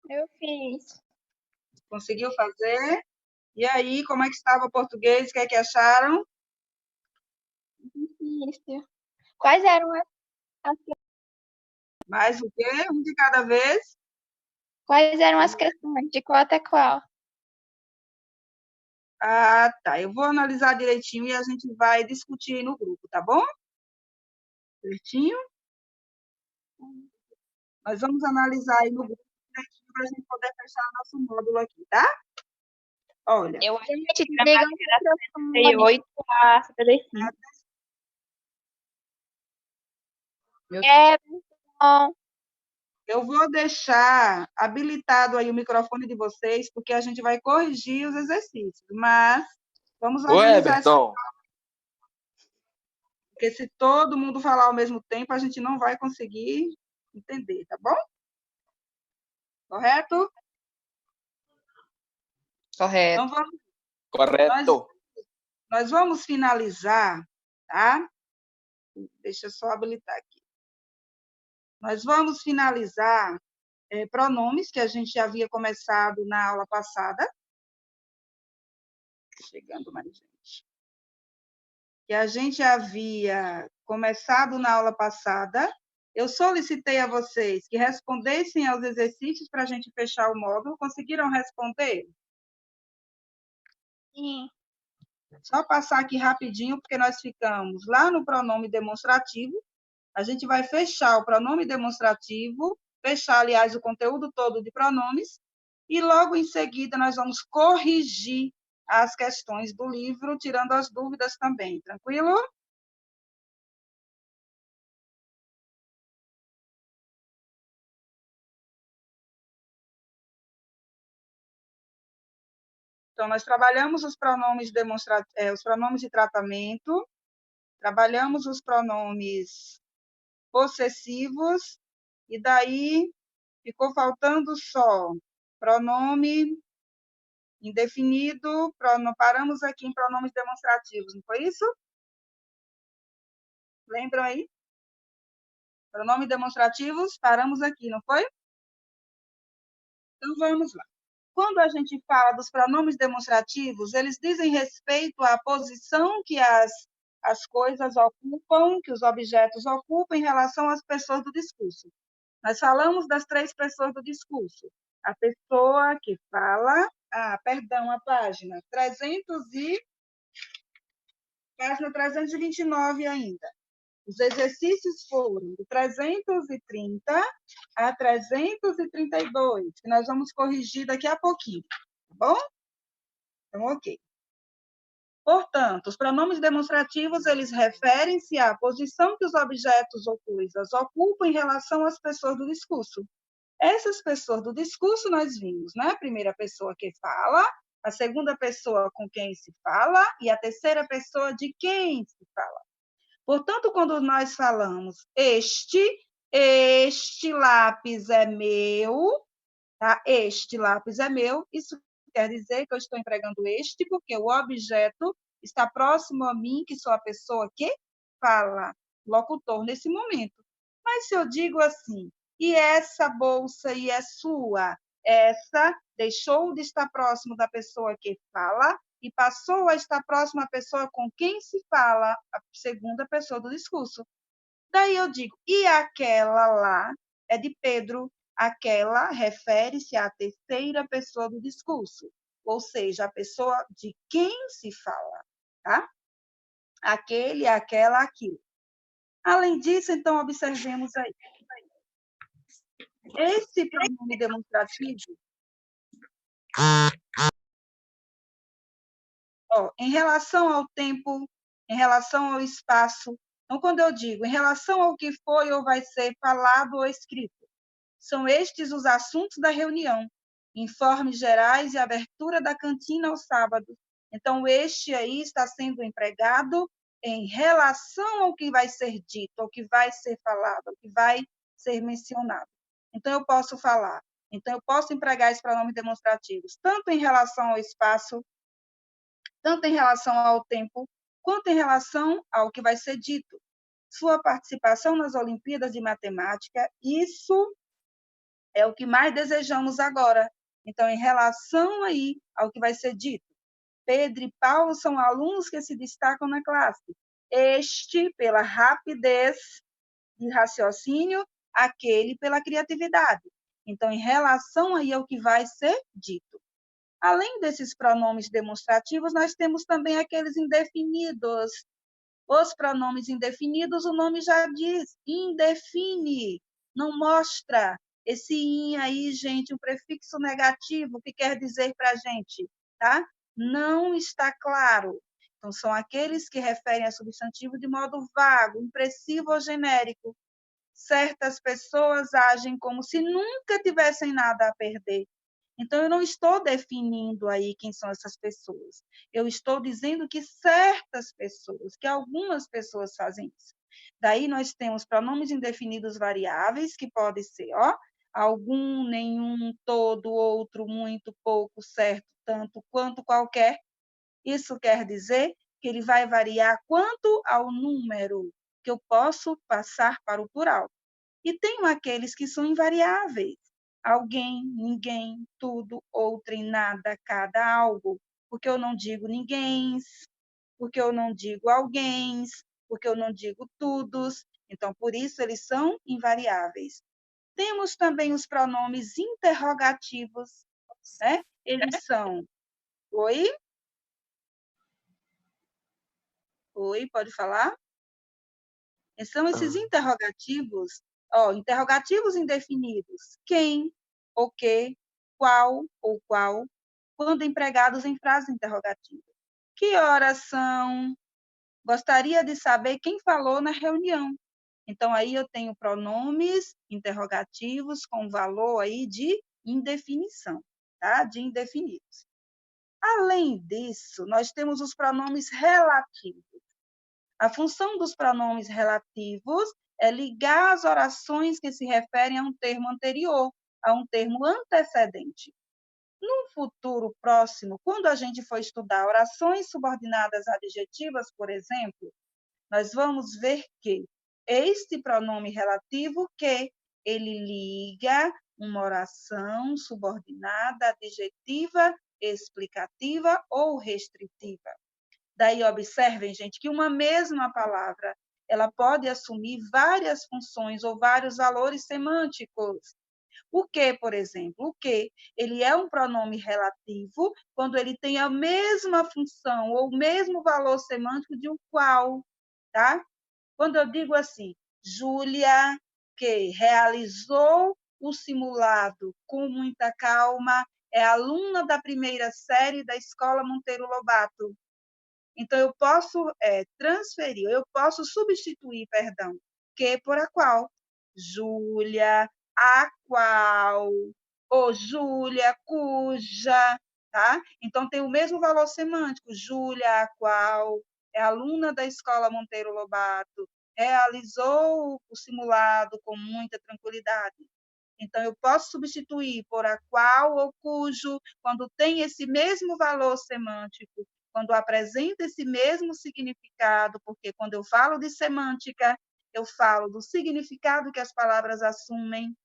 Eu fiz. Conseguiu fazer? E aí, como é que estava o português? O que é que acharam? Difícil. Quais eram Mais o quê? Um de cada vez? quais eram as questões? De qual até qual? Ah, tá. Eu vou analisar direitinho e a gente vai discutir aí no grupo, tá bom? Certinho? Nós vamos analisar aí no grupo certinho para a gente poder fechar nosso módulo aqui, tá? Olha, Eu acho Gente, que desliga o microfone. 68 a 75. É bom. eu vou deixar habilitado aí o microfone de vocês, porque a gente vai corrigir os exercícios, mas vamos Ô, organizar essa, Everton, porque se todo mundo falar ao mesmo tempo, a gente não vai conseguir entender, tá bom? Correto? Correto. Então, vamos, correto. nós vamos finalizar, tá? Deixa eu só habilitar aqui. Nós vamos finalizar pronomes, que a gente já havia começado na aula passada. Chegando mais gente. Que a gente havia começado na aula passada. Eu solicitei a vocês que respondessem aos exercícios para a gente fechar o módulo. Conseguiram responder? Sim. Só passar aqui rapidinho, porque nós ficamos lá no pronome demonstrativo. A gente vai fechar o pronome demonstrativo, fechar, aliás, o conteúdo todo de pronomes, e logo em seguida nós vamos corrigir as questões do livro, tirando as dúvidas também. Tranquilo? Então, nós trabalhamos os pronomes os pronomes de tratamento, trabalhamos os pronomes possessivos, e daí ficou faltando só pronome indefinido, paramos aqui em pronomes demonstrativos, não foi isso? Lembram aí? Pronomes demonstrativos, paramos aqui, não foi? Então, vamos lá. Quando a gente fala dos pronomes demonstrativos, eles dizem respeito à posição que as coisas ocupam, que os objetos ocupam em relação às pessoas do discurso. Nós falamos das 3 pessoas do discurso. A pessoa que fala, perdão, a página 329 ainda. Os exercícios foram de 330 a 332, que nós vamos corrigir daqui a pouquinho, tá bom? Então, ok. Portanto, os pronomes demonstrativos, eles referem-se à posição que os objetos ou coisas ocupam em relação às pessoas do discurso. Essas pessoas do discurso nós vimos, né? A primeira pessoa que fala, a segunda pessoa com quem se fala e a terceira pessoa de quem se fala. Portanto, quando nós falamos este lápis é meu, tá? Este lápis é meu, isso quer dizer que eu estou empregando este, porque o objeto está próximo a mim, que sou a pessoa que fala, locutor nesse momento. Mas se eu digo assim, e essa bolsa aí é sua, essa deixou de estar próximo da pessoa que fala e passou a estar próximo à pessoa com quem se fala, a segunda pessoa do discurso. Daí eu digo, e aquela lá é de Pedro, aquela refere-se à terceira pessoa do discurso, ou seja, a pessoa de quem se fala, tá? Aquele, aquela, aquilo. Além disso, então, observemos aí. Esse pronome demonstrativo, em relação ao tempo, em relação ao espaço, então, quando eu digo em relação ao que foi ou vai ser falado ou escrito, são estes os assuntos da reunião, informes gerais e abertura da cantina ao sábado. Então, este aí está sendo empregado em relação ao que vai ser dito, ao que vai ser falado, ao que vai ser mencionado. Então, eu posso falar. Então, eu posso empregar esses pronomes demonstrativos, tanto em relação ao espaço, tanto em relação ao tempo, quanto em relação ao que vai ser dito. Sua participação nas Olimpíadas de Matemática, isso é o que mais desejamos agora. Então, em relação aí ao que vai ser dito, Pedro e Paulo são alunos que se destacam na classe. Este, pela rapidez de raciocínio, aquele pela criatividade. Então, em relação aí ao que vai ser dito. Além desses pronomes demonstrativos, nós temos também aqueles indefinidos. Os pronomes indefinidos, o nome já diz, indefine, não mostra. Esse in aí, gente, um prefixo negativo, que quer dizer para a gente, tá? Não está claro. Então, são aqueles que referem a substantivo de modo vago, impressivo ou genérico. Certas pessoas agem como se nunca tivessem nada a perder. Então, eu não estou definindo aí quem são essas pessoas. Eu estou dizendo que certas pessoas, que algumas pessoas fazem isso. Daí nós temos pronomes indefinidos variáveis, que podem ser, algum, nenhum, todo, outro, muito, pouco, certo, tanto, quanto, qualquer. Isso quer dizer que ele vai variar quanto ao número que eu posso passar para o plural. E tem aqueles que são invariáveis. Alguém, ninguém, tudo, outrem, nada, cada, algo. Porque eu não digo ninguém, porque eu não digo alguém, porque eu não digo todos. Então, por isso, eles são invariáveis. Temos também os pronomes interrogativos, né? Eles são oi? Oi, pode falar? São esses interrogativos, interrogativos indefinidos. Quem, o que, qual ou qual, quando empregados em frase interrogativa. Que horas são? Gostaria de saber quem falou na reunião. Então, aí eu tenho pronomes interrogativos com valor aí de indefinição, tá? De indefinidos. Além disso, nós temos os pronomes relativos. A função dos pronomes relativos é ligar as orações que se referem a um termo anterior, a um termo antecedente. No futuro próximo, quando a gente for estudar orações subordinadas adjetivas, por exemplo, nós vamos ver que este pronome relativo que ele liga uma oração subordinada adjetiva, explicativa ou restritiva. Daí, observem, gente, que uma mesma palavra ela pode assumir várias funções ou vários valores semânticos. O que, por exemplo, o que, ele é um pronome relativo quando ele tem a mesma função ou o mesmo valor semântico de um qual, tá? Quando eu digo assim, Júlia, que realizou o simulado com muita calma, é aluna da primeira série da Escola Monteiro Lobato. Então, eu posso transferir, eu posso substituir, perdão, que por a qual. Júlia, a qual, ou Júlia, cuja, tá? Então, tem o mesmo valor semântico. Júlia, a qual é aluna da Escola Monteiro Lobato, realizou o simulado com muita tranquilidade. Então, eu posso substituir por a qual ou cujo, quando tem esse mesmo valor semântico, quando apresenta esse mesmo significado, porque quando eu falo de semântica, eu falo do significado que as palavras assumem,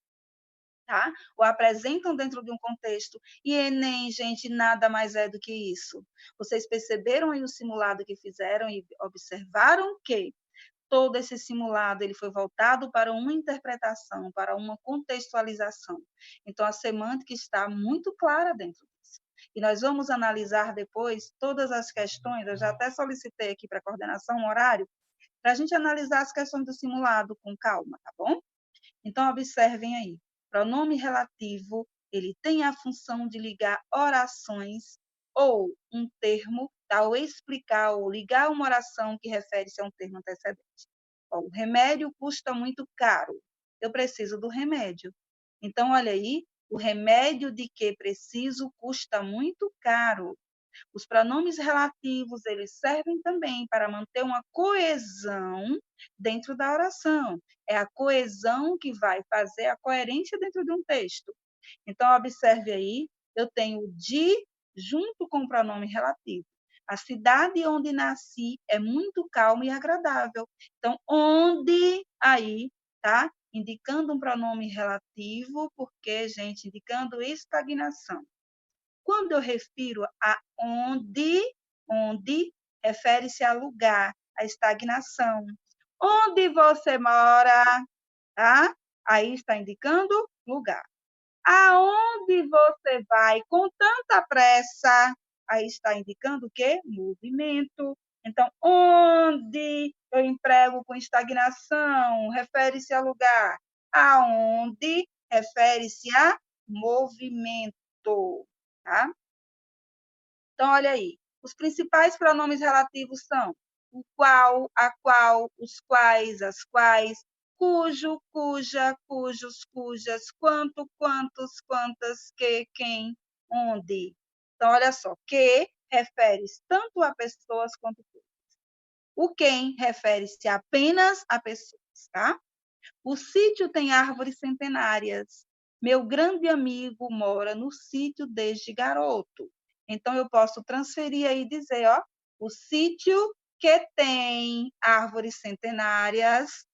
tá? Ou apresentam dentro de um contexto. E Enem, gente, nada mais é do que isso. Vocês perceberam aí o simulado que fizeram e observaram que todo esse simulado ele foi voltado para uma interpretação, para uma contextualização. Então, a semântica está muito clara dentro disso. E nós vamos analisar depois todas as questões, eu já até solicitei aqui para a coordenação um horário, para a gente analisar as questões do simulado com calma, tá bom? Então, observem aí. Pronome relativo, ele tem a função de ligar orações ou um termo, tá? Ou explicar ou ligar uma oração que refere-se a um termo antecedente. O remédio custa muito caro. Eu preciso do remédio. Então, olha aí, o remédio de que preciso custa muito caro. Os pronomes relativos, eles servem também para manter uma coesão dentro da oração. É a coesão que vai fazer a coerência dentro de um texto. Então, observe aí, eu tenho de junto com o pronome relativo. A cidade onde nasci é muito calma e agradável. Então, onde aí, tá? indicando um pronome relativo, porque, gente, indicando estagnação. Quando eu refiro a onde refere-se a lugar, a estagnação. Onde você mora, tá? Aí está indicando lugar. Aonde você vai com tanta pressa, aí está indicando o quê? Movimento. Então, onde eu emprego com estagnação, refere-se a lugar. Aonde refere-se a movimento, tá? Então, olha aí. Os principais pronomes relativos são o qual, a qual, os quais, as quais, cujo, cuja, cujos, cujas, quanto, quantos, quantas, que, quem, onde. Então, olha só, que refere-se tanto a pessoas quanto coisas. O quem refere-se apenas a pessoas, tá? O sítio tem árvores centenárias. Meu grande amigo mora no sítio desde garoto. Então, eu posso transferir aí e dizer, ó, o sítio que tem árvores centenárias,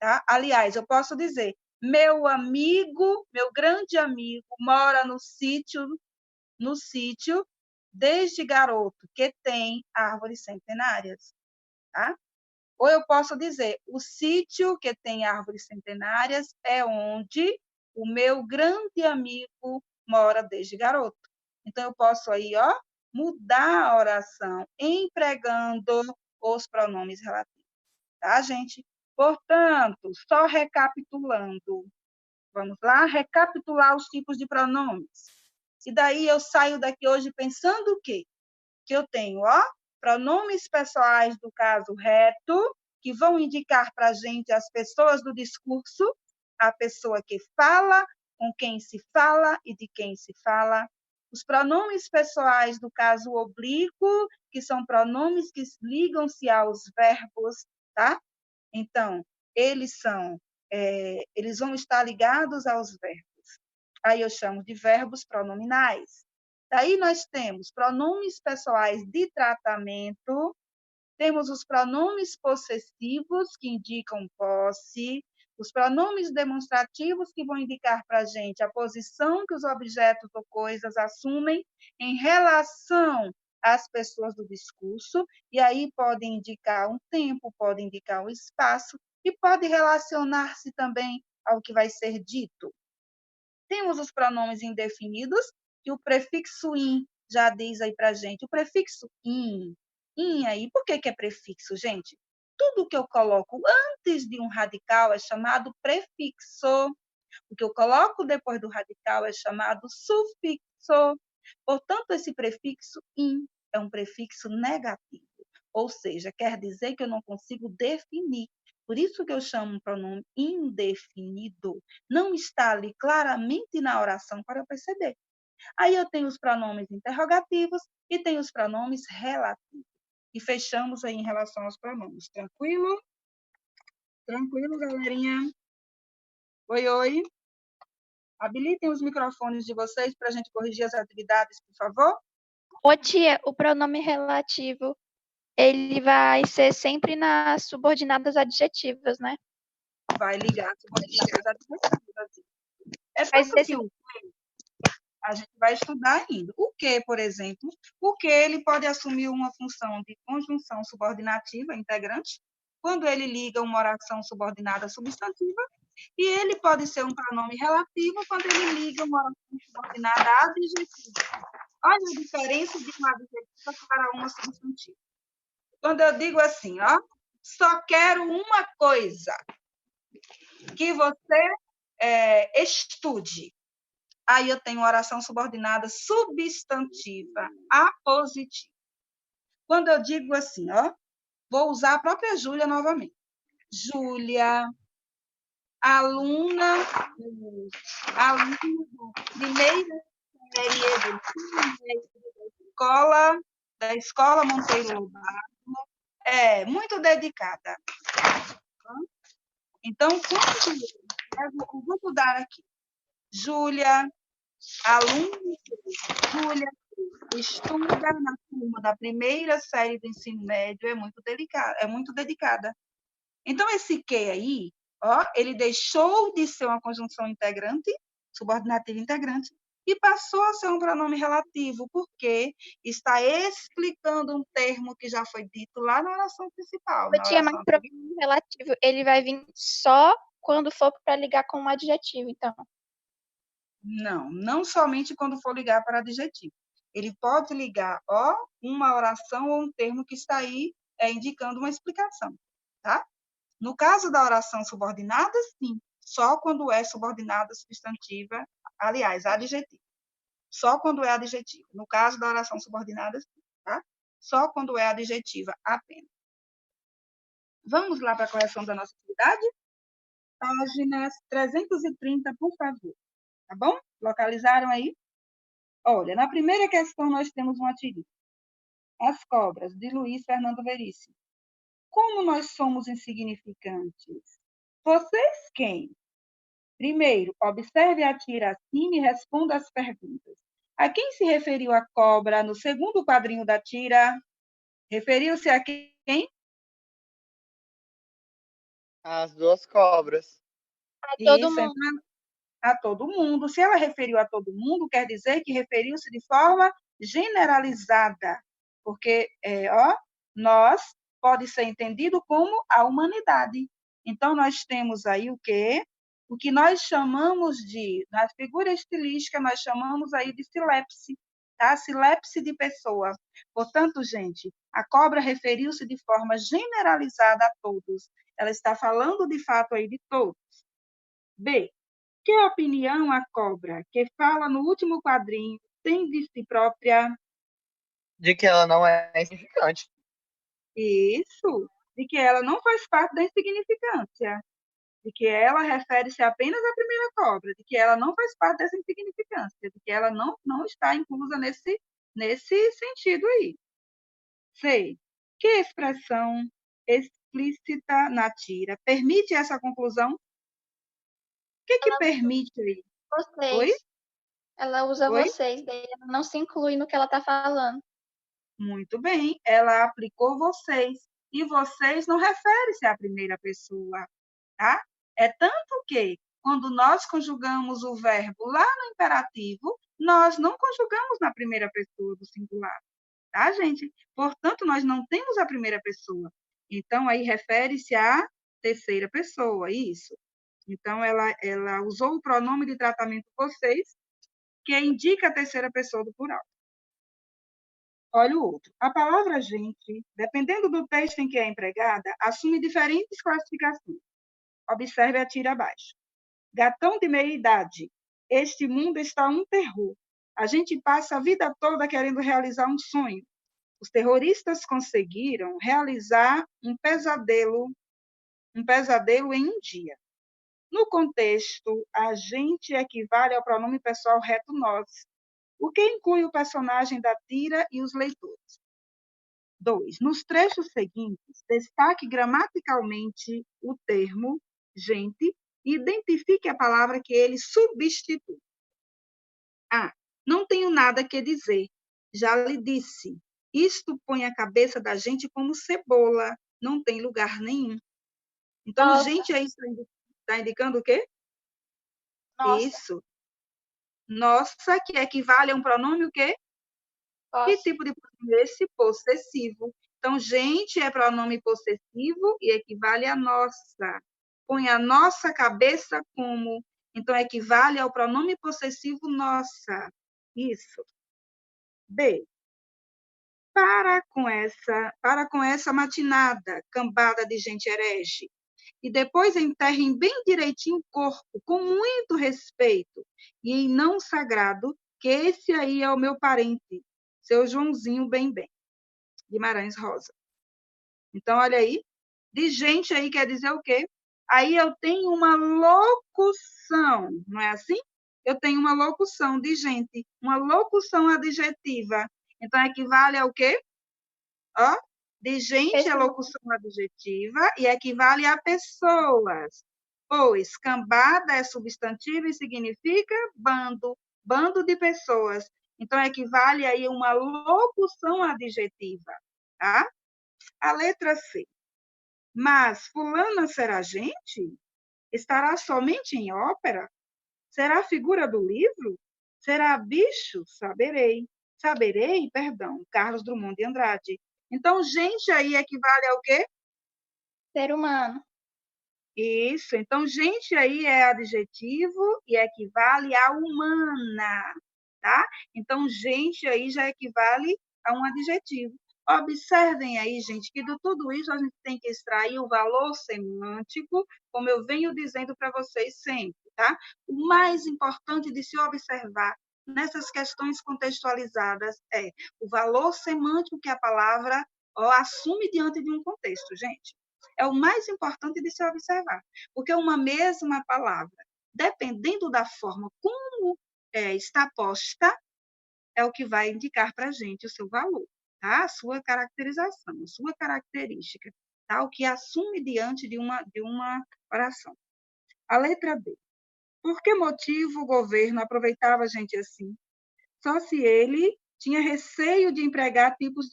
tá? Aliás, eu posso dizer, meu amigo, meu grande amigo, mora no sítio desde garoto, que tem árvores centenárias, tá? Ou eu posso dizer, o sítio que tem árvores centenárias é onde o meu grande amigo mora desde garoto. Então, eu posso aí, ó, mudar a oração empregando os pronomes relativos, tá, gente? Portanto, só recapitulando, vamos lá? Recapitular os tipos de pronomes. E daí eu saio daqui hoje pensando o quê? Que eu tenho, ó, pronomes pessoais do caso reto, que vão indicar para a gente as pessoas do discurso, a pessoa que fala, com quem se fala e de quem se fala. Os pronomes pessoais do caso oblíquo, que são pronomes que ligam-se aos verbos, tá? Então, eles vão estar ligados aos verbos. Aí eu chamo de verbos pronominais. Daí nós temos pronomes pessoais de tratamento, temos os pronomes possessivos, que indicam posse, os pronomes demonstrativos, que vão indicar para a gente a posição que os objetos ou coisas assumem em relação às pessoas do discurso, e aí podem indicar um tempo, podem indicar um espaço, e pode relacionar-se também ao que vai ser dito. Temos os pronomes indefinidos, que o prefixo in já diz aí para a gente. O prefixo in aí, por que é prefixo, gente? Tudo que eu coloco antes de um radical é chamado prefixo. O que eu coloco depois do radical é chamado sufixo. Portanto, esse prefixo in é um prefixo negativo, ou seja, quer dizer que eu não consigo definir. Por isso que eu chamo um pronome indefinido. Não está ali claramente na oração para eu perceber. Aí eu tenho os pronomes interrogativos e tenho os pronomes relativos. E fechamos aí em relação aos pronomes. Tranquilo? Tranquilo, galerinha? Oi, oi. Habilitem os microfones de vocês para a gente corrigir as atividades, por favor. Ô, tia, o pronome relativo, ele vai ser sempre nas subordinadas adjetivas, né? Vai ligar subordinadas adjetivas. É Mas tanto que o a gente vai estudar ainda. O que, por exemplo, o que ele pode assumir uma função de conjunção subordinativa integrante, quando ele liga uma oração subordinada substantiva, e ele pode ser um pronome relativo quando ele liga uma oração subordinada adjetiva. Olha a diferença de uma adjetiva para uma substantiva. Quando eu digo assim, ó, só quero uma coisa, que você estude. Aí eu tenho oração subordinada substantiva, apositiva. Quando eu digo assim, ó, vou usar a própria Júlia novamente. Júlia, aluna primeira série da escola Monteiro Lobato, muito dedicada. Então, eu vou mudar aqui. Júlia, aluna Júlia, estuda na turma da primeira série do ensino médio, é muito dedicada. Então, esse que aí, Ó, ele deixou de ser uma conjunção integrante, subordinativa integrante, e passou a ser um pronome relativo, porque está explicando um termo que já foi dito lá na oração principal, Eu na tinha mais oração anterior. pronome relativo. Ele vai vir só quando for para ligar com um adjetivo, então. Não, não somente quando for ligar para adjetivo. Ele pode ligar, ó, uma oração ou um termo que está aí indicando uma explicação, tá? No caso da oração subordinada, sim, só quando é subordinada substantiva, aliás, adjetivo. Só quando é adjetivo. No caso da oração subordinada, sim, tá? Só quando é adjetiva apenas. Vamos lá para a correção da nossa atividade? Página 330, por favor. Tá bom? Localizaram aí? Olha, na primeira questão nós temos uma tirinha. As cobras, de Luiz Fernando Veríssimo. Como nós somos insignificantes? Vocês quem? Primeiro, observe a tira acima e responda as perguntas. A quem se referiu a cobra no segundo quadrinho da tira? Referiu-se a quem? As duas cobras. A todo Isso, mundo. então, a todo mundo. Se ela referiu a todo mundo, quer dizer que referiu-se de forma generalizada, porque, ó, nós pode ser entendido como a humanidade. Então, nós temos aí o quê? O que nós chamamos de, na figura estilística, nós chamamos aí de silepse, tá? Silepse de pessoa. Portanto, gente, a cobra referiu-se de forma generalizada a todos. Ela está falando, de fato, aí de todos. B. Que opinião a cobra, que fala no último quadrinho, tem de si própria? De que ela não é insignificante. Isso, de que ela não faz parte da insignificância, de que ela refere-se apenas à primeira cobra, de que ela não faz parte dessa insignificância, de que ela não está inclusa nesse sentido aí. C. Que expressão explícita na tira permite essa conclusão? O que Ela permite aí? usa Oi? vocês. Ela usa Oi? vocês, daí ela não se inclui no que ela está falando. Muito bem, ela aplicou vocês. E vocês não refere-se à primeira pessoa, tá? É tanto que, quando nós conjugamos o verbo lá no imperativo, nós não conjugamos na primeira pessoa do singular, tá, gente? Portanto, nós não temos a primeira pessoa. Então, aí refere-se à terceira pessoa, isso. Então, ela usou o pronome de tratamento vocês, que indica a terceira pessoa do plural. Olha o outro. A palavra gente, dependendo do texto em que é empregada, assume diferentes classificações. Observe a tira abaixo. Gatão de meia-idade. Este mundo está um terror. A gente passa a vida toda querendo realizar um sonho. Os terroristas conseguiram realizar um pesadelo em um dia. No contexto, a gente equivale ao pronome pessoal reto nós, o que inclui o personagem da tira e os leitores. 2. Nos trechos seguintes, destaque gramaticalmente o termo gente e identifique a palavra que ele substitui. A. Não tenho nada que dizer. Já lhe disse. Isto põe a cabeça da gente como cebola. Não tem lugar nenhum. Então, Nossa. gente aí está indicando o quê? Nossa. Isso. Nossa, que equivale a um pronome o quê? Que tipo de pronome é esse? Possessivo. Então, gente é pronome possessivo e equivale a nossa. Põe a nossa cabeça como. Então, equivale ao pronome possessivo nossa. Isso. B. Para com essa matinada, cambada de gente herege. E depois enterrem bem direitinho o corpo, com muito respeito, e em não sagrado, que esse aí é o meu parente, seu Joãozinho bem, Guimarães Rosa. Então, olha aí, de gente aí quer dizer o quê? Aí eu tenho uma locução, não é assim? Eu tenho uma locução de gente, uma locução adjetiva. Então, equivale ao quê? Ó, de gente é locução adjetiva e equivale a pessoas. Pois cambada é substantivo e significa bando, bando de pessoas. Então, equivale aí a uma locução adjetiva, tá? A letra C. Mas fulana será gente? Estará somente em ópera? Será figura do livro? Será bicho? Saberei. Saberei, perdão, Carlos Drummond de Andrade. Então, gente aí equivale ao quê? Ser humano. Isso. Então, gente aí é adjetivo e equivale a humana, tá? Então, gente aí já equivale a um adjetivo. Observem aí, gente, que de tudo isso a gente tem que extrair o valor semântico, como eu venho dizendo para vocês sempre, tá? O mais importante de se observar nessas questões contextualizadas é o valor semântico que a palavra assume diante de um contexto, gente. É o mais importante de se observar, porque uma mesma palavra, dependendo da forma como está posta, é o que vai indicar para a gente o seu valor, tá? A sua caracterização, a sua característica, tá? O que assume diante de uma oração. A letra B. Por que motivo o governo aproveitava a gente assim? Só se ele tinha receio de empregar tipos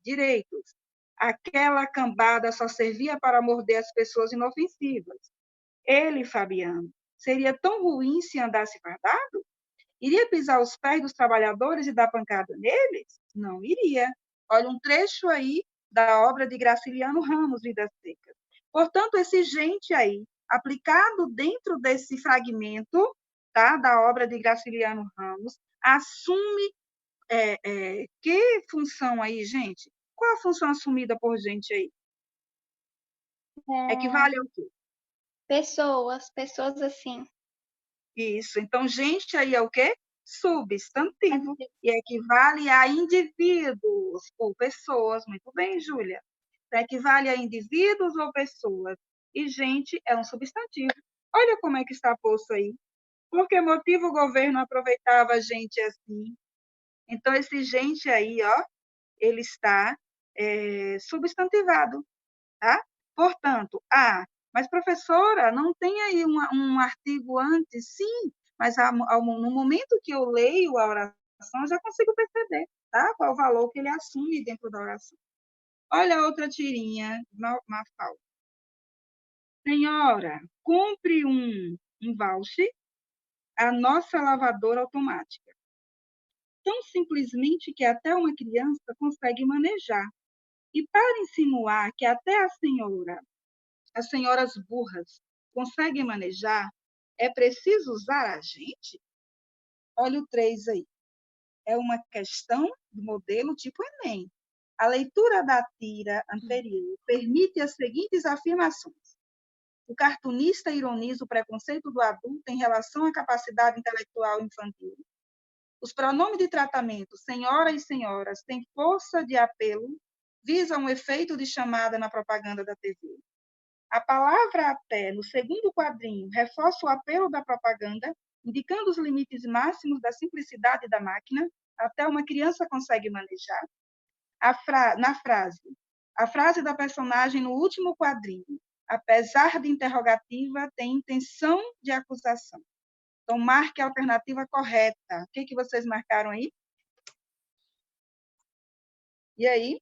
direitos. Aquela cambada só servia para morder as pessoas inofensivas. Ele, Fabiano, seria tão ruim se andasse fardado? Iria pisar os pés dos trabalhadores e dar pancada neles? Não iria. Olha um trecho aí da obra de Graciliano Ramos, Vidas Secas. Portanto, esse gente aí, aplicado dentro desse fragmento, tá, da obra de Graciliano Ramos, assume que função aí, gente? Qual a função assumida por gente aí? Equivale ao quê? Pessoas assim. Isso. Então, gente aí é o quê? Substantivo. E equivale a indivíduos ou pessoas. Muito bem, Júlia. Equivale a indivíduos ou pessoas. E gente é um substantivo. Olha como é que está posto aí. Por que motivo o governo aproveitava a gente assim? Então, esse gente aí, ó, ele está substantivado, tá? Portanto, mas professora, não tem aí um artigo antes? Sim, mas no momento que eu leio a oração, eu já consigo perceber, tá? Qual o valor que ele assume dentro da oração. Olha a outra tirinha, Mafalda. Senhora, compre um voucher a nossa lavadora automática. Tão simplesmente que até uma criança consegue manejar. E para insinuar que até as senhoras burras conseguem manejar, é preciso usar a gente? Olha o 3 aí. É uma questão do modelo tipo Enem. A leitura da tira anterior permite as seguintes afirmações. O cartunista ironiza o preconceito do adulto em relação à capacidade intelectual infantil. Os pronomes de tratamento senhora e senhoras têm força de apelo, visam um efeito de chamada na propaganda da TV. A palavra até, no segundo quadrinho, reforça o apelo da propaganda, indicando os limites máximos da simplicidade da máquina, até uma criança consegue manejar. Na frase, a frase da personagem no último quadrinho, apesar de interrogativa, tem intenção de acusação. Então, marque a alternativa correta. O que vocês marcaram aí? E aí?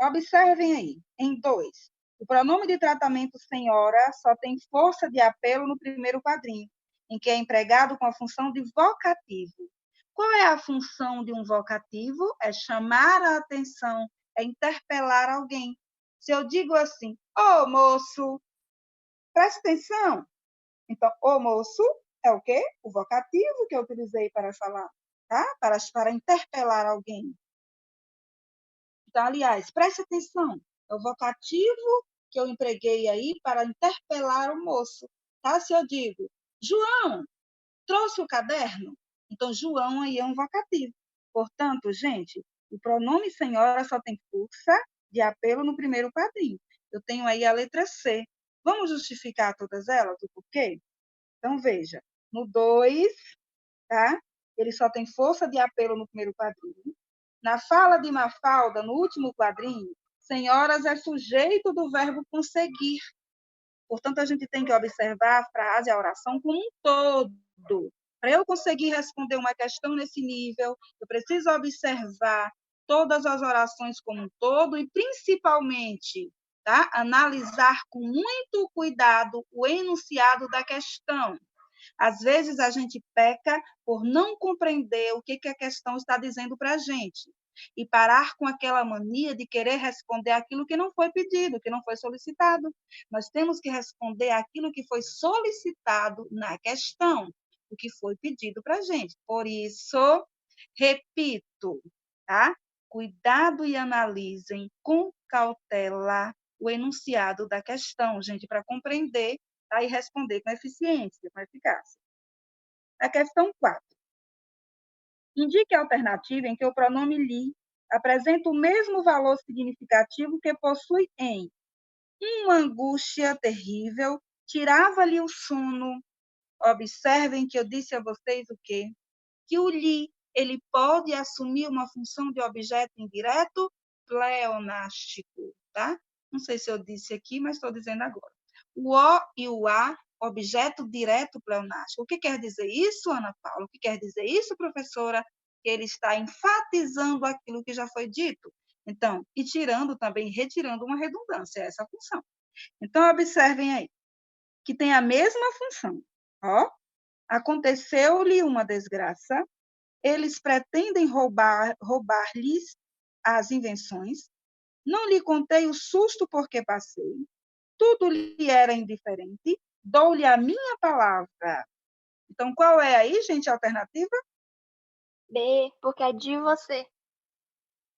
Observem aí, em 2. O pronome de tratamento senhora só tem força de apelo no primeiro quadrinho, em que é empregado com a função de vocativo. Qual é a função de um vocativo? É chamar a atenção, é interpelar alguém. Se eu digo assim, ô moço, presta atenção. Então, ô moço é o quê? O vocativo que eu utilizei para falar, tá? Para interpelar alguém. Então, aliás, preste atenção, é o vocativo que eu empreguei aí para interpelar o moço, tá? Se eu digo, João, trouxe o caderno? Então, João aí é um vocativo. Portanto, gente, o pronome senhora só tem força de apelo no primeiro quadrinho. Eu tenho aí a letra C. Vamos justificar todas elas, o porquê? Então, veja, no 2, tá? Ele só tem força de apelo no primeiro quadrinho. Na fala de Mafalda, no último quadrinho, senhoras é sujeito do verbo conseguir. Portanto, a gente tem que observar a frase, a oração como um todo. Para eu conseguir responder uma questão nesse nível, eu preciso observar todas as orações como um todo e, principalmente, tá? Analisar com muito cuidado o enunciado da questão. Às vezes a gente peca por não compreender o que a questão está dizendo para a gente e parar com aquela mania de querer responder aquilo que não foi pedido, que não foi solicitado. Nós temos que responder aquilo que foi solicitado na questão, o que foi pedido para a gente. Por isso, repito, tá? Cuidado e analisem com cautela o enunciado da questão, gente, para compreender, tá? E responder com eficiência, com eficácia. A questão 4. Indique a alternativa em que o pronome li apresenta o mesmo valor significativo que possui em uma angústia terrível, tirava-lhe o sono. Observem que eu disse a vocês o quê? Que o li, ele pode assumir uma função de objeto indireto pleonástico, tá? Não sei se eu disse aqui, mas estou dizendo agora. O O e o A, objeto direto pleonástico. O que quer dizer isso, Ana Paula? O que quer dizer isso, professora? Que ele está enfatizando aquilo que já foi dito. Então, e tirando também, retirando uma redundância, essa função. Então, observem aí, que tem a mesma função. Ó, aconteceu-lhe uma desgraça, eles pretendem roubar-lhes as invenções, não lhe contei o susto porque passei, tudo lhe era indiferente, dou-lhe a minha palavra. Então, qual é aí, gente, a alternativa? B, porque é de você.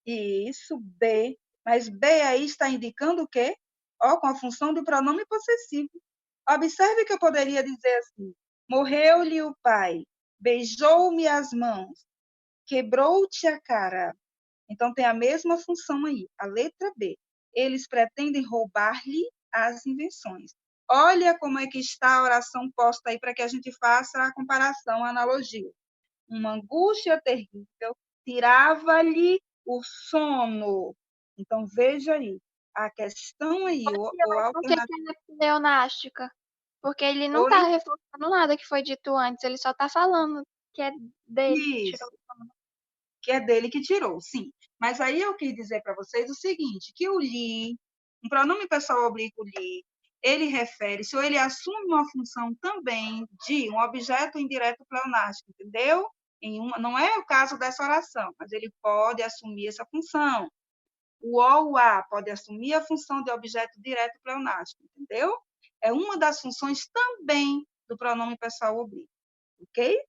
Isso, B. Mas B aí está indicando o quê? Ó, com a função do pronome possessivo. Observe que eu poderia dizer assim: morreu-lhe o pai, beijou-me as mãos, quebrou-te a cara. Então, tem a mesma função aí, a letra B. Eles pretendem roubar-lhe as invenções. Olha como é que está a oração posta aí para que a gente faça a comparação, a analogia. Uma angústia terrível tirava-lhe o sono. Então, veja aí, a questão aí, ou a Por que alternativa. é pleonástica? Porque ele não Oi? está reforçando nada que foi dito antes, ele só está falando que é dele que tirou. Isso, que é dele que tirou, sim. Mas aí eu quis dizer para vocês o seguinte, que o li, um pronome pessoal oblíquo li, ele refere-se ou ele assume uma função também de um objeto indireto pleonástico, entendeu? Não é o caso dessa oração, mas ele pode assumir essa função. O O, o A pode assumir a função de objeto direto pleonástico, entendeu? É uma das funções também do pronome pessoal oblíquo, ok?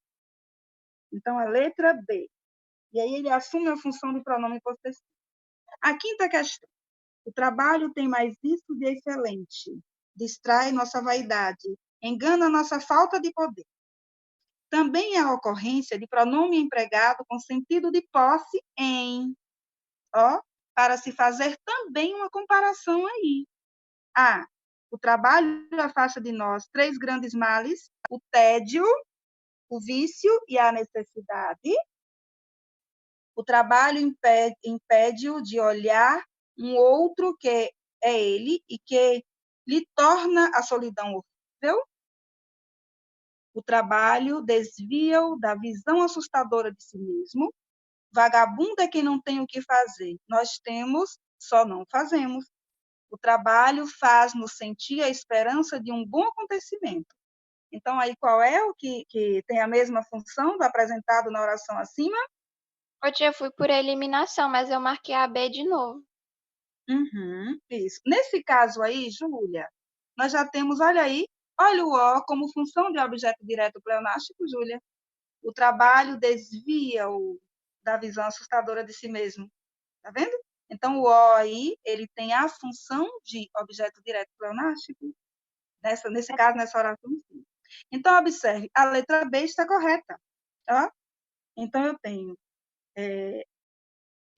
Então, a letra B. E aí ele assume a função do pronome possessivo. A quinta questão. O trabalho tem mais isso de excelente. Distrai nossa vaidade. Engana nossa falta de poder. Também a ocorrência de pronome empregado com sentido de posse em. Ó, para se fazer também uma comparação aí. A. O trabalho afasta de nós 3 grandes males: o tédio, o vício e a necessidade. O trabalho impede-o de olhar um outro que é ele e que lhe torna a solidão horrível. O trabalho desvia-o da visão assustadora de si mesmo. Vagabundo é quem não tem o que fazer. Nós temos, só não fazemos. O trabalho faz-nos sentir a esperança de um bom acontecimento. Então, aí qual é o que tem a mesma função do apresentado na oração acima? Ô, tia, eu fui por eliminação, mas eu marquei a B de novo. Isso. Nesse caso aí, Júlia, nós já temos, olha aí, olha o O como função de objeto direto pleonástico, Júlia. O trabalho desvia-o da visão assustadora de si mesmo. Tá vendo? Então, o O aí, ele tem a função de objeto direto pleonástico, nesse caso, nessa oração. Então, observe, a letra B está correta. Tá? Então, eu tenho,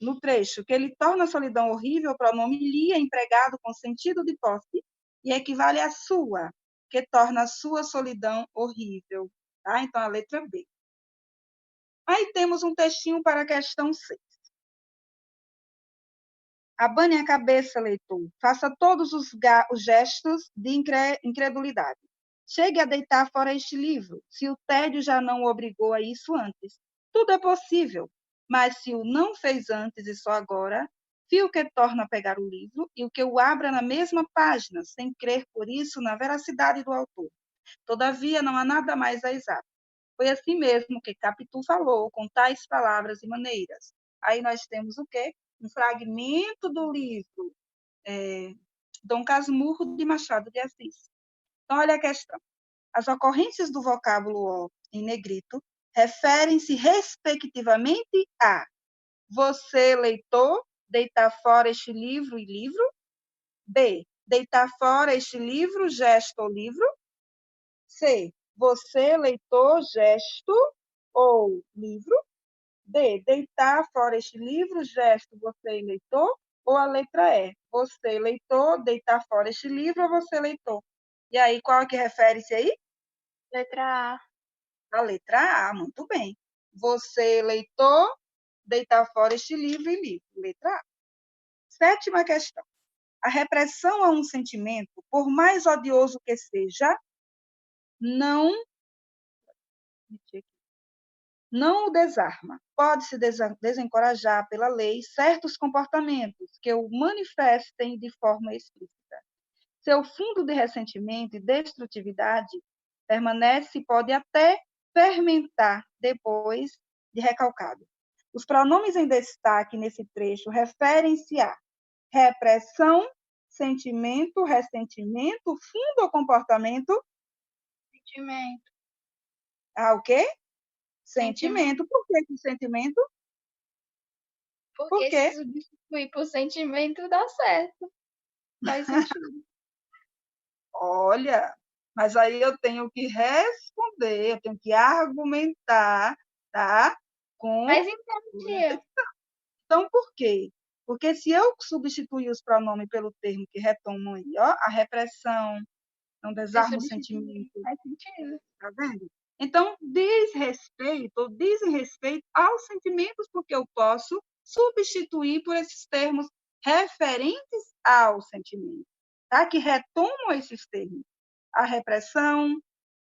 no trecho, que ele torna a solidão horrível, o pronome li é empregado com sentido de posse e equivale à sua, que torna a sua solidão horrível. Tá? Então, a letra B. Aí temos um textinho para a questão 6. Abane a cabeça, leitor. Faça todos os gestos de incredulidade. Chegue a deitar fora este livro, se o tédio já não o obrigou a isso antes. Tudo é possível, mas se o não fez antes e só agora, fio que torna a pegar o livro e o que o abra na mesma página, sem crer por isso na veracidade do autor. Todavia, não há nada mais a exato. Foi assim mesmo que Capitu falou, com tais palavras e maneiras. Aí nós temos o quê? Um fragmento do livro Dom Casmurro de Machado de Assis. Então, olha a questão. As ocorrências do vocábulo O em negrito referem-se respectivamente a você, leitor, deitar fora este livro e livro. B, deitar fora este livro, gesto ou livro. C, você, leitor, gesto ou livro. D, deitar fora este livro, gesto, você, leitor. Ou a letra E, você, leitor, deitar fora este livro ou você, leitor. E aí, qual é que refere-se aí? Letra A. A letra A, muito bem. Você, leitor, deitar fora este livro e livro. Letra A. Sétima questão. A repressão a um sentimento, por mais odioso que seja, não o desarma. Pode-se desencorajar pela lei certos comportamentos que o manifestem de forma explícita. Seu fundo de ressentimento e destrutividade permanece e pode até fermentar depois de recalcado. Os pronomes em destaque nesse trecho referem-se a repressão, sentimento, ressentimento, fundo ou comportamento? Sentimento. O quê? Sentimento. Por que sentimento? Porque Por quê? se substituir por sentimento dá certo. Faz sentido. Olha, mas aí eu tenho que responder, eu tenho que argumentar, tá? Mas então, tia. Então, por quê? Porque se eu substituir os pronomes pelo termo que retomam aí, ó, a repressão, não desarma o sentimento, faz sentido. tá vendo? Então, dizem respeito aos sentimentos, porque eu posso substituir por esses termos referentes ao sentimento, tá? Que retomam esses termos. A repressão,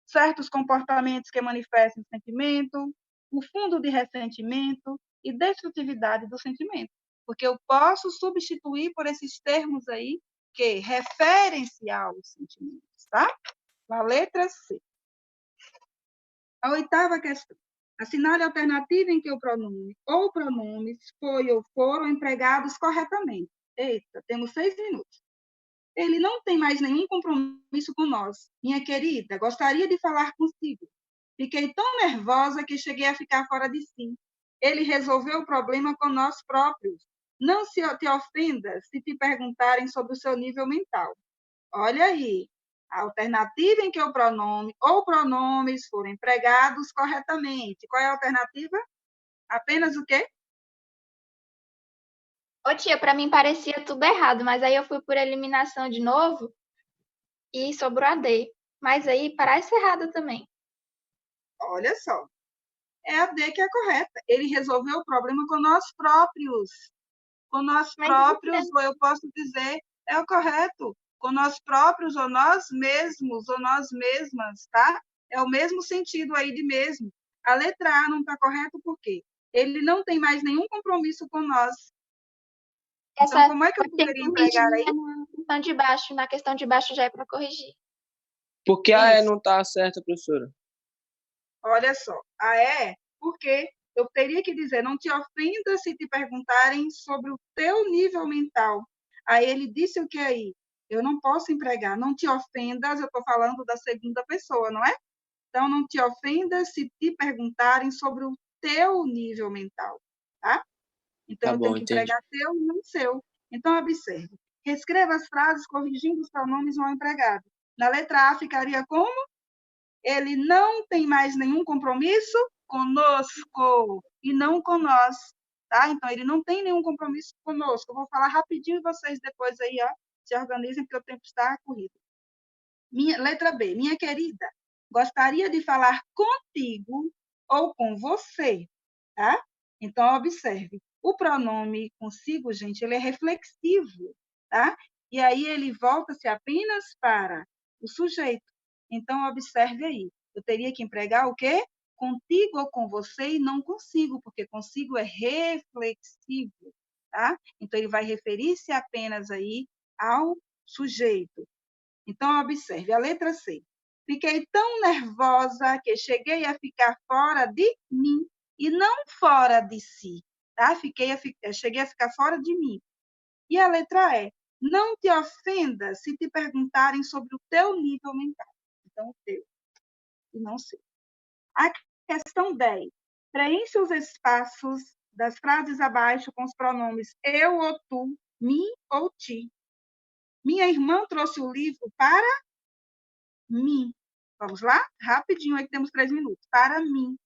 certos comportamentos que manifestam sentimento, o fundo de ressentimento e destrutividade do sentimento. Porque eu posso substituir por esses termos aí que referem-se aos sentimentos, tá? A letra C. A oitava questão. Assinale a alternativa em que o pronome ou pronomes foi ou foram empregados corretamente. Eita, temos 6 minutos. Ele não tem mais nenhum compromisso com nós. Minha querida, gostaria de falar consigo. Fiquei tão nervosa que cheguei a ficar fora de si. Ele resolveu o problema com nós próprios. Não se te ofenda se te perguntarem sobre o seu nível mental. Olha aí, a alternativa em que o pronome ou pronomes foram empregados corretamente. Qual é a alternativa? Apenas o quê? Ô, tia, pra mim parecia tudo errado, mas aí eu fui por eliminação de novo e sobrou a D. Mas aí parece errado também. Olha só, é a D que é correta. Ele resolveu o problema com nós próprios. Com nós próprios, ou eu posso dizer, é o correto. Com nós próprios, ou nós mesmos, ou nós mesmas, tá? É o mesmo sentido aí de mesmo. A letra A não está correta por quê? Ele não tem mais nenhum compromisso com nós. Então, como é que eu poderia empregar aí? Na questão de baixo já é para corrigir. Por que a E não está certa, professora? Olha só, a E, porque eu teria que dizer, não te ofenda se te perguntarem sobre o teu nível mental. Aí ele disse o que aí? Eu não posso empregar, não te ofendas, eu estou falando da segunda pessoa, não é? Então, não te ofendas se te perguntarem sobre o teu nível mental, tá? Então, eu tenho que empregar teu e não seu. Então, observe. Reescreva as frases corrigindo os pronomes mal empregados. Na letra A ficaria como? Ele não tem mais nenhum compromisso conosco e não com nós, tá? Então, ele não tem nenhum compromisso conosco. Eu vou falar rapidinho e vocês depois aí, ó, se organizem, porque o tempo está corrido. Letra B. Minha querida, gostaria de falar contigo ou com você, tá? Então, observe. O pronome consigo, gente, ele é reflexivo, tá? E aí ele volta-se apenas para o sujeito. Então, observe aí. Eu teria que empregar o quê? Contigo ou com você e não consigo, porque consigo é reflexivo. tá? Então, ele vai referir-se apenas aí ao sujeito. Então, observe, a letra C. Fiquei tão nervosa que cheguei a ficar fora de mim e não fora de si, tá? Cheguei a ficar fora de mim. E a letra E. Não te ofendas se te perguntarem sobre o teu nível mental. Então, o teu, e não seu. A questão 10. Preencha os espaços das frases abaixo com os pronomes eu ou tu, mim ou ti. Minha irmã trouxe o livro para mim. Vamos lá? Rapidinho, aí que temos 3 minutos. Para mim.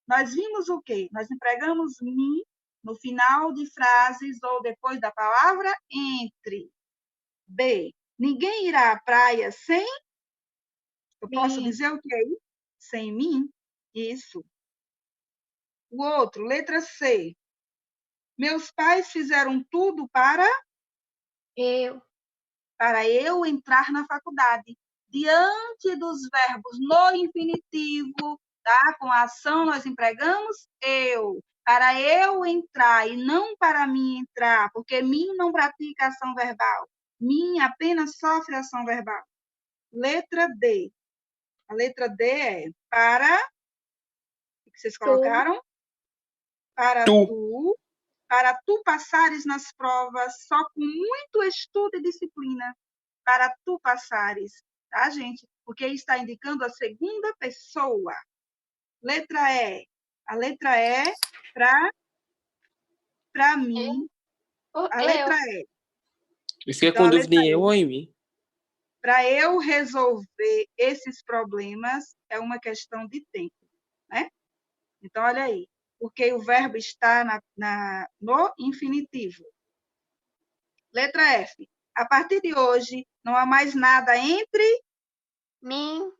Nós vimos o quê? Nós empregamos mim no final de frases ou depois da palavra entre. B. Ninguém irá à praia sem... Eu posso dizer o que é isso? Sem mim? Isso. O outro, letra C. Meus pais fizeram tudo para eu entrar na faculdade. Diante dos verbos no infinitivo, tá? Com a ação nós empregamos eu. Para eu entrar e não para mim entrar, porque mim não pratica ação verbal. Mim apenas sofre ação verbal. Letra D. A letra D é para... O que vocês colocaram? Para tu. Para tu passares nas provas só com muito estudo e disciplina. Para tu passares, tá, gente? Porque está indicando a segunda pessoa. Letra E. A letra E para mim. A letra E. E fica com dúvida em eu ou em mim? Para eu resolver esses problemas é uma questão de tempo, né? Então, olha aí. Porque o verbo está no infinitivo. Letra F. A partir de hoje, não há mais nada entre mim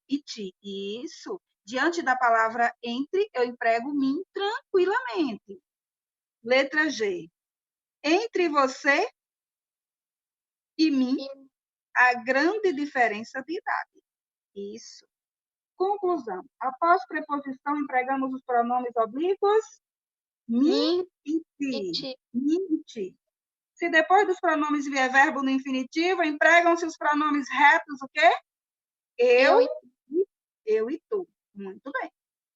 e ti. Isso. Diante da palavra entre, eu emprego mim tranquilamente. Letra G. Entre você e mim, há grande diferença de idade. Isso. Conclusão. Após preposição, empregamos os pronomes oblíquos mim e ti. Mim e ti. Se depois dos pronomes vier verbo no infinitivo, empregam-se os pronomes retos, o quê? Eu e tu. Muito bem.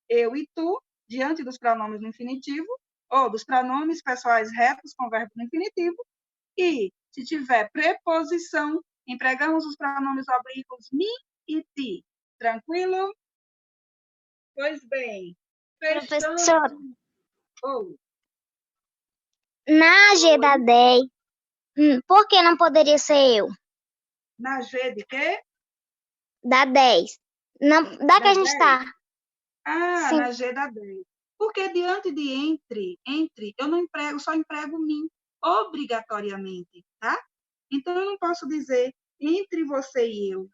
Eu e tu, diante dos pronomes no infinitivo, ou dos pronomes pessoais retos com verbo no infinitivo, e, se tiver preposição, empregamos os pronomes oblíquos mim e ti. Tranquilo? Pois bem. Professora, Oh. na G da 10, por que não poderia ser eu? Na G de quê? Da 10. Não, da que a gente 10? está. Ah, Sim. na G da 10. Porque diante de entre, eu não emprego, só emprego mim, obrigatoriamente, tá? Então, eu não posso dizer entre você e eu.